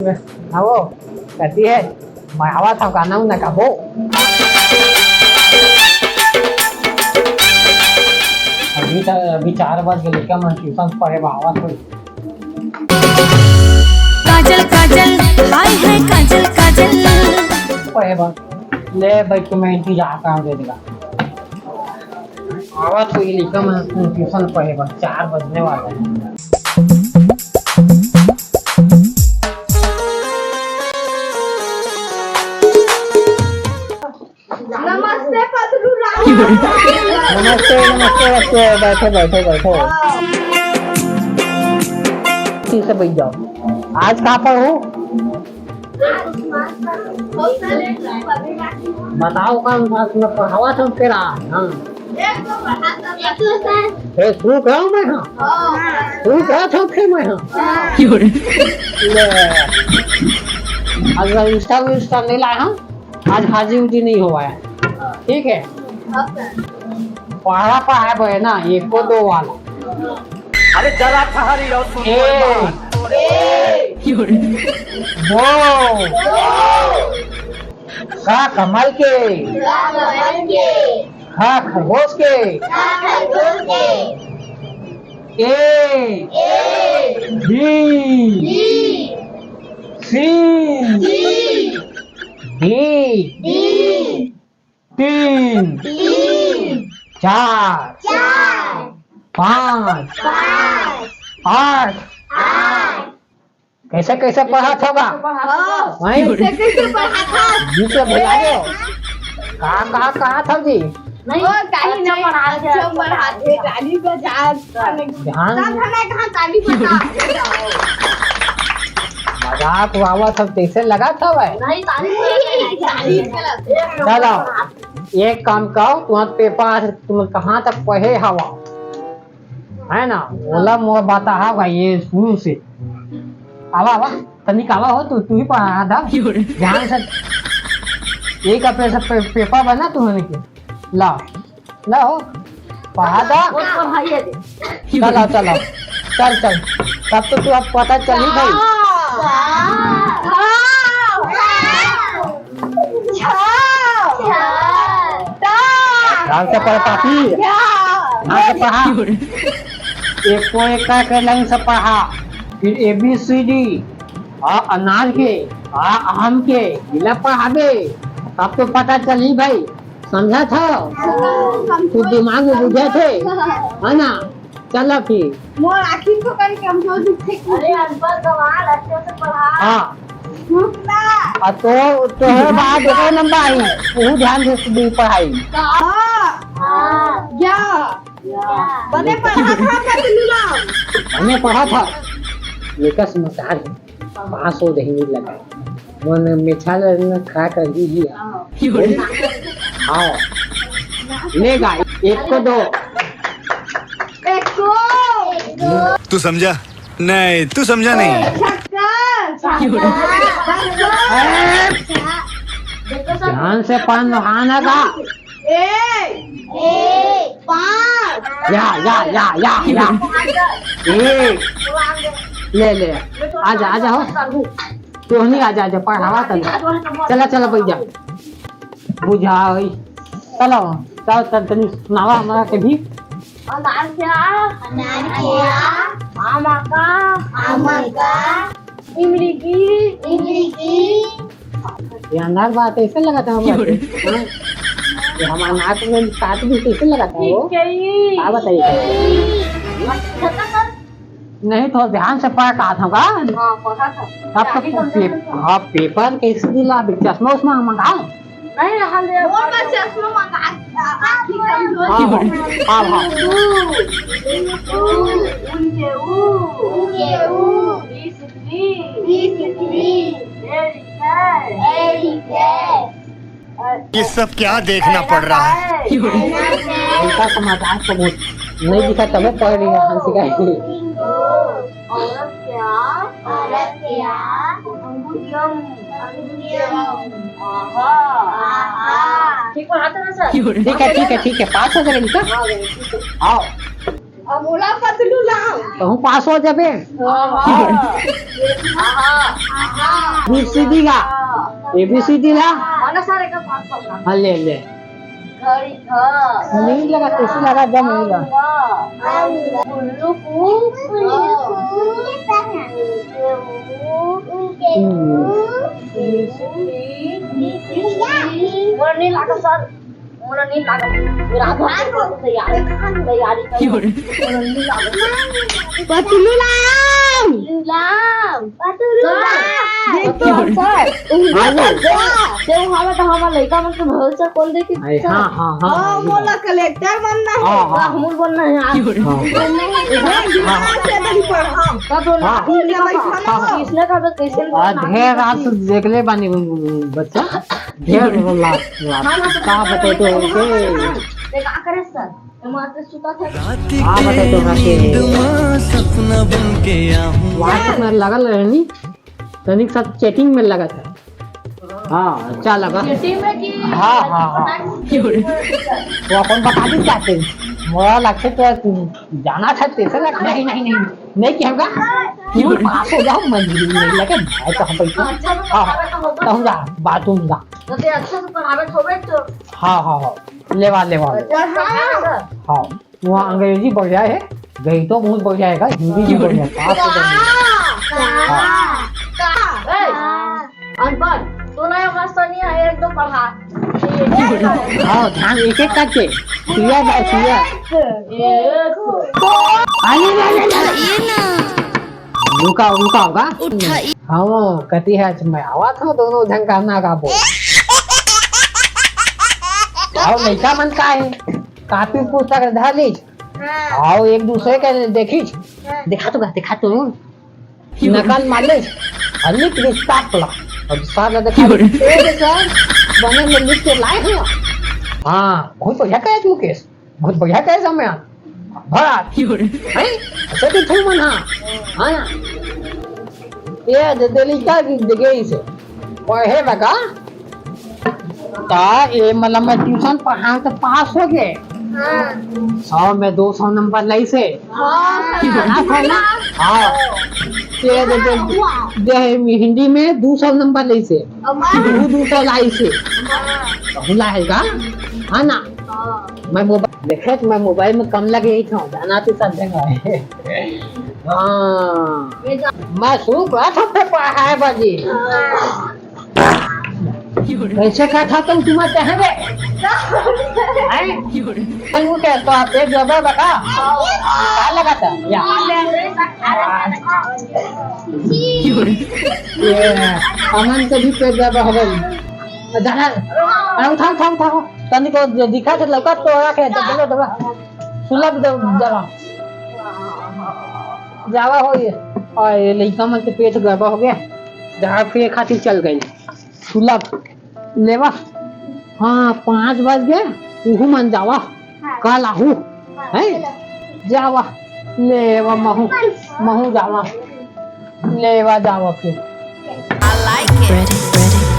वो कहती है मैं आवा था गाना उन्हें का वो अभी 4 बज गए क्या मैं ट्यूशन पढ़े आवा कोई काजल काजल हाय है काजल काजल पढ़े ले भाई तुम्हें इंतजार कर दे देगा आवा तो ये लिखा मैं ट्यूशन पढ़े 4 बजने वाला है। नमस्ते पतलू नमस्ते नमस्ते बच्चे बैठो बैठो बैठो ठीक से बैठ जाओ। आज कहाँ पर हो बताओ कौन सा तुम्हें पढ़ावा था तेरा शुरू करो मैं शुरू करा था फिर मैं अगर इंस्टा नहीं लाया हूँ आज हाजी उजी नहीं हुआ है ठीक है पढ़ा है ना 1 को 2 वाला अरे जरा ठहरी और सुन का कमल के खा खरगोश के ए बी सी डी 3 4 5 8 कैसे कैसे पढ़ा था वहीं बीच में भुला गए कहाँ था जी मजाक वावा सब कैसे लगा था भाई चलो एक काम करो तुम्हारा पेपर तुम कहाँ तक पढ़े हवा है ना बोला मोर बाता है भाई ये शुरू से आवा आवा तनिक आवा हो तू ही पढ़ा था ध्यान से एक पेपर बना तुम्हारे के ला ला हो पढ़ा था चलो चलो चल तब तो तू अब पता चल ही भाई ध्यान से पढ़ पापी ध्यान से पढ़ा 1 को 1 का लाइन से पढ़ा फिर ABCD अनाज के आम के गिला पढ़ा दे तब तो पता चली भाई समझा था तू दिमाग में बुझे थे है ना चलो फिर मोर आखिर को कर कमजोर दिखे अरे अनपढ़ गवार अच्छे से पढ़ा हाँ तो है बात देखो नंबर आई वो ध्यान से दी पढ़ाई बने पढ़ा था लेकर समाचार है 500 नहीं लगा मैंने मिठाल खा कर दीजिए हाँ लेगा 1 को 2 तू समझा नहीं तू समझा नहीं ध्यान से पढ़ना का या एक ले आजा हो तो नहीं आजा पढ़ावा चला बैठ जा बुझा चलो चल तनी सुनावा हमारा के भी इमली की ये अंधार बात ऐसे लगा था हमारे हमारा नाक में काट भी कैसे लगा था वो क्या बताइए नहीं तो ध्यान से पढ़ कहा था तब तक पेपर कैसे दिला चश्मा उस्मा मंगा नहीं हम चश्मा मंगा आँखी ये सब क्या देखना पड़ रहा है उनका समाचार तो नहीं दिखा तब पढ़ रही है हंसी का ठीक है ठीक है 5 हो गए आओ मोला पतलू लाओ तो हम पास हो जाबे ABCD का ABCD ला mana sare ka pass करना हाँ ले ले घड़ी नहीं लगा कैसे लगा जब नहीं लगा उल्लू को मोला नहीं लगा सर मोला नहीं लगा मेरा हाथ तैयारी तैयारी मोला नहीं लगा पतलू लाओ देखिए सर सेव हमें तो हमारा लड़का मन के भरोसा खोल दे कि हाँ हाँ हाँ मोला कलेक्टर बनना है हम बनना है इसने का तो कैसे ढेर रात देख ले बानी बच्चा ढेर रात का बताए तो ओके देखा करे सर मात्र सुता था हाँ बताए तो के सपना बन के आऊं व्हाट्सएप में लगल रहनी तनिक साथ चैटिंग में लगा था हाँ अच्छा लगा टीम में की हाँ हाँ हाँ वो अपन बता दी चाहते मोरा लगता तो जाना था तेरे लग नहीं नहीं नहीं नहीं क्या होगा केवल पास हो जाओ मंजिल नहीं लगे भाई तो हम पैसा हाँ तो हम जा बाथरूम जा तो ते अच्छा से पढ़ावे होवे तो हाँ हाँ हाँ लेवा लेवा हाँ वहाँ अंग्रेजी बढ़िया है गई तो बहुत बढ़िया है हिंदी भी बढ़िया है पास हो जाएंगे अनपढ़ तो ना मास्टर नहीं है एक दो पढ़ा हाँ ध्यान एक एक करके सुइया बाय सुइया आने वाले ये ना रुका रुका होगा उठाइए हाँ कहती है मैं आवा था दोनों ढंग करना का बोल आओ लड़का मन का है कापी पुस्तक धर लीज आओ एक दूसरे के देखी दिखा तो नकल मार ले लिख रिश्ता पला और सारा देखा सर बने में लिख के लाए हो हाँ बहुत बढ़िया कहे मुकेश बहुत बढ़िया कहे समय भरा है अच्छा तो थे मन हाँ ना ये दिल्ली का जगह से पढ़े लगा ता ये मतलब मैं ट्यूशन पढ़ा तो पास हो गए 100 में 200 नंबर लाई से हाँ हिंदी में 200 नंबर लाई से 200 लाई से हुला है का हाँ ना मैं मोबाइल देखे तो मैं मोबाइल में कम लगे ही था जाना तो सब जगह है हाँ मैं शुरू करा था पढ़ा है बाजी कैसे का था तुम तुम्हारे चाहेंगे वो क्या तो आप एक जगह बता क्या लगा था या अमन से भी पेट जगह हो गई जाना थाम तनी को दिखा थे लगा तो रखे चलो दबा सुलभ जगह जावा हो ये और लड़का मन के पेट गड़बड़ हो गया जहाँ फिर खातिर चल गई सुलभ लेवा हाँ 5 बज गए उहू मन जावा कल आहू है जावा लेवा महू जावा लेवा जावा फिर I like it. Ready, ready.